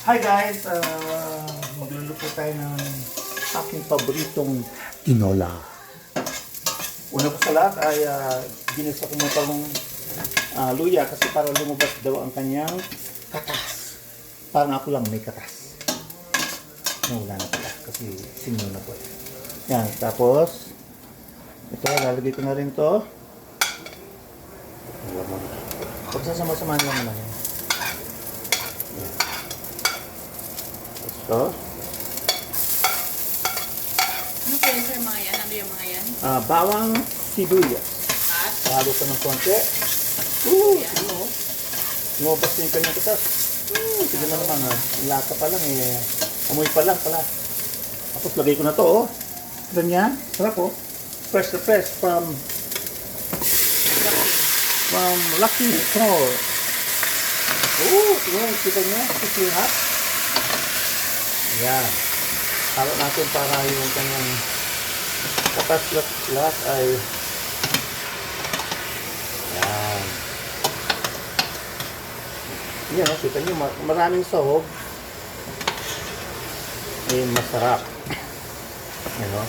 Hi guys! Magluluto tayo ng aking paboritong tinola. Una po sa lahat ay ginisa ko muna pang luya kasi para lumabas daw ang kanyang katas. Parang ako lang may katas. Wala na pala kasi sinyo na po. Yan, tapos ito, lalagay ko na rin to. Pagsasama-samahan lang naman yan. Ito. Ano po yun, sir, mga yan? Ano yung mga yan? Bawang sibuyas. At? Halo ko ng konti. Yan. Ano? Lumabas na yung kanyang katas. Sige na naman ha. Lata pa lang eh. Amoy pa lang pala. Tapos lagay ko na to oh. Ganyan. Sarap oh. Fresh na fresh from Lucky Store. Tingnan, kita niya. Sisling hot. Yan. Halo natin para yung kanyang katas lahat ay yan. Yan o, kita nyo, maraming sahog. Eh, masarap. Yan o.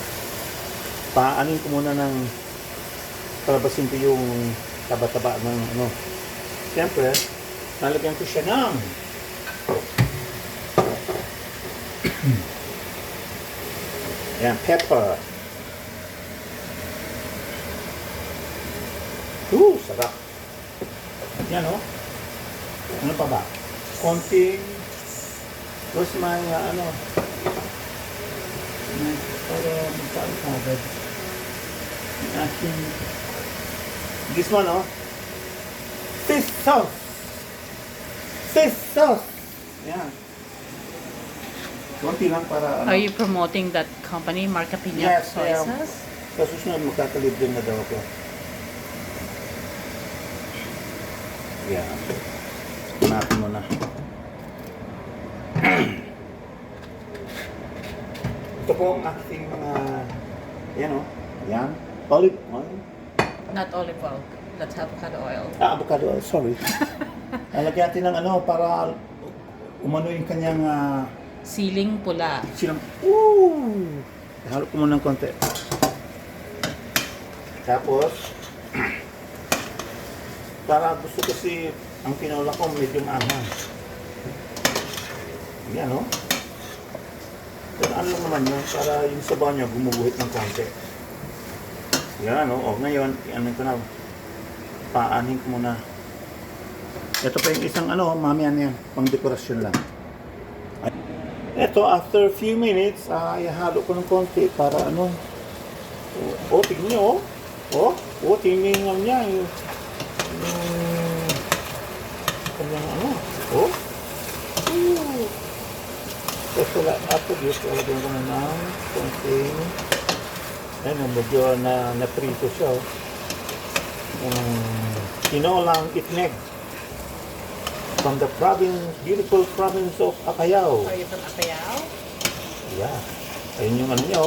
Paanin ko muna ng palabasin ko yung taba-taba ng ano. Siyempre, nalagyan ko siya ng yan, pepper. Sarap. Yan o. Ano pa ba? Konting where's my ano para magkaan agad yung aking this one o fish sauce. Yan. Konti lang para ano. Are you promoting that company, Marca Piña Yes, Soy I am. Sauce? Sa susunod magkakalibre na daw ako. Yan. Hanapin mo na. Ito po ang aking mga yan o. Yan. Olive oil. Not olive oil. That's avocado oil. Avocado oil. Sorry. Lalagyan natin ng ano para umano yung kanyang Siling pula. silang halo ko muna ng konti. Tapos para gusto kasi ang tinola ko medyo maanghang. Yan o. Pero ano lang naman yun para yung sabaw niya gumuguhit ng konti. Yan o. Ngayon, ano ko na paanin ko muna. Ito pa yung isang ano, mamaya na yan, pang dekorasyon lang. Ito, after a few minutes, ihalo ko ng konti para ano. Tignan nyo, tingnan niya yung kanyang ano, Tapos wala, after this, lagyan ko na ng konting, medyo na-prito siya, tinolang itneg. From the beautiful province of Acayao. Are you from Apayao? Yeah. Ayun yung ano niya,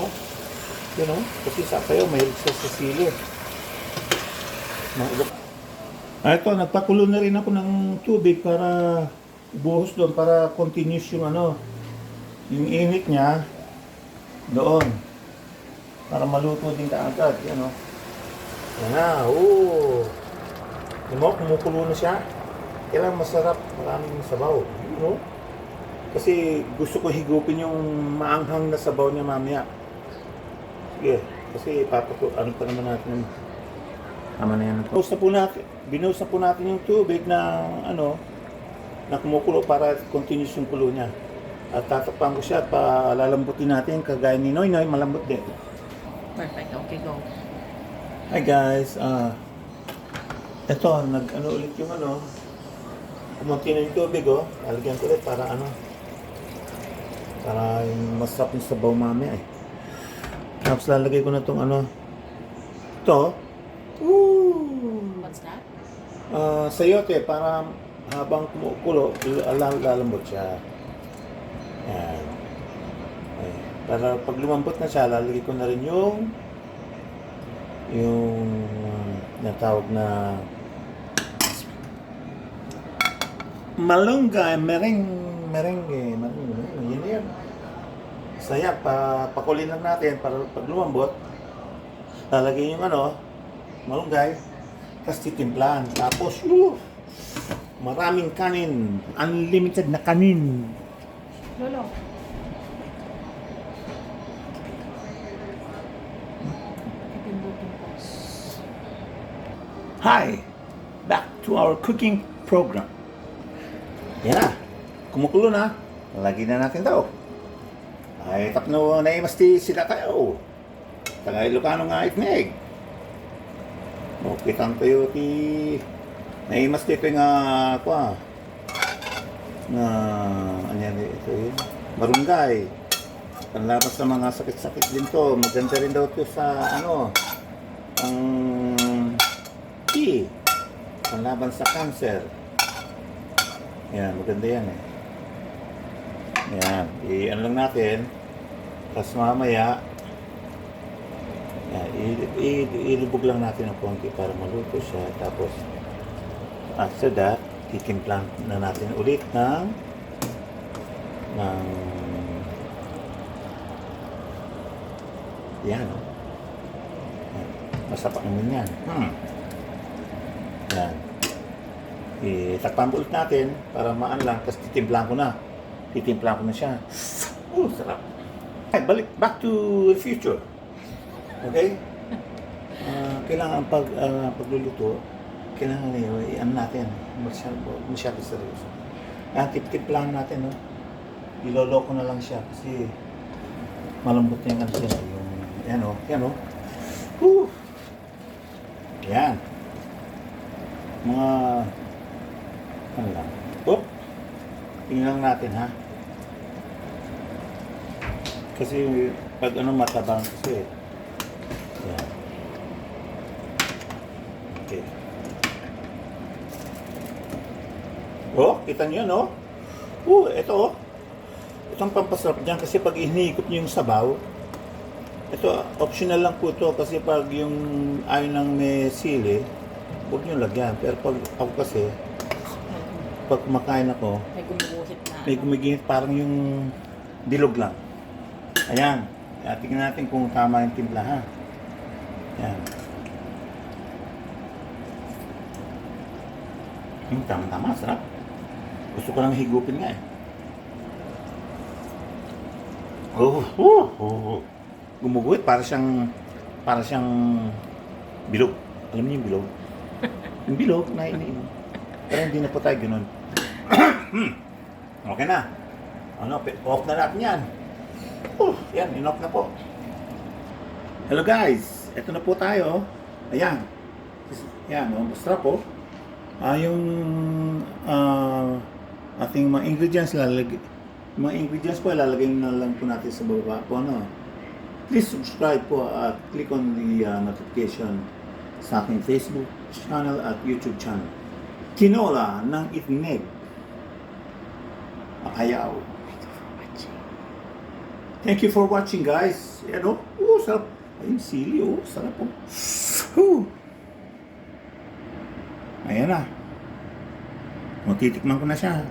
You know, kasi sa Acayao, mahilig siya sa sili. Ito, nagpakulo na rin ako ng tubig para buhos doon, para continuous yung ano, yung init niya doon. Para maluto din kaagad, yan o. Yan na, Yung mo, kumukulo na siya. Kailangan masarap, maraming sabaw. You know? Kasi gusto ko higupin yung maanghang na sabaw niya mamaya. Sige, kasi ano pa naman natin. Tama na yan. Binuhos na po natin yung tubig na ano, na kumukulo para continuous yung kulo niya. At tatakpan ko siya at palalambutin natin kagaya ni Noy Noy, malambot din. Perfect. Okay, go. Hi guys, ito, nag-ano ulit yung ano, kumunti na yung tubig lalagyan ko ulit para ano, para yung masarap yung sabaw mamaya eh. Tapos lalagay ko na itong ano, ito, What's that? sayote para habang kumukulo, lalambot siya. Yan. Okay. Para pag lumambot na siya, lalagay ko na rin yung natawag na malunggay, meringue merengue. Yan yan. Saya, pakulin lang natin para pag lumambot. Lalagyan yung malunggay. Tapos titimplahan. Tapos, maraming kanin. Unlimited na kanin. Lolo. Hi! Back to our cooking program. Yan na. Kumukulo na. Lagyan na natin daw. Ay, tapno na imasti sila tayo. Tagay Ilocano nga itneg. O, kitang tayo ti... Naimasti ito nga, ano yan, ito yun, barunggay. Panlabas sa mga sakit-sakit din to. Maganda rin daw to sa, ang tea. Panlaban sa cancer. Yan, maganda yan eh. Yan, i-ano lang natin. Tapos mamaya, yan, ilubog lang natin ng konti para maluto siya. Tapos, after that, titimplang na natin ulit ng yan, masarap naman yan. Yan. Itakpan ulit natin para maan lang, tapos titimplang ko na. Titimplang ko na siya. Sarap. Ay, balik, back to the future. Okay? Kailangan pagluluto, kailangan i-ano natin, masyado seryoso. Tip-tip lang natin, no? Iloloko na lang siya kasi malambot na yung siya. Yan. Yan. Mga, lang. Tingnan natin, ha? Kasi, pag matabang kasi, yan. Okay. Kita niyo, no? Ito, itong pampasarap dyan kasi pag hinihigop niyo yung sabaw, ito, optional lang po ito kasi pag yung ayaw ng may sili, huwag niyo lagyan. Pero pag ako kasi, pag kumakain ako, May gumuguhit na. may gumigingit parang yung bilog lang. Ayan. Tingnan natin kung tama yung timpla, ha? Ayan. Tama-tama, sarap. Gusto ko lang higupin nga eh. Gumuguhit para siyang bilog. Alam niyo yung bilog? Yung bilog na iniinom. Pero hindi na po tayo ganun. Okay na. Off na natin yan. Yan, in-off na po. Hello guys, eto na po tayo. Ayan. Yan, masarap po. Yung ating mga ingredients po lalagay na lang po natin sa baba po, Please subscribe po at click on the notification sa aking Facebook channel at YouTube channel. Tinola ng itneg. Akayaw. Thank you for watching, guys. Sarap. Ayun, sili, sarap po. Ayan na. Matitikman ko na siya.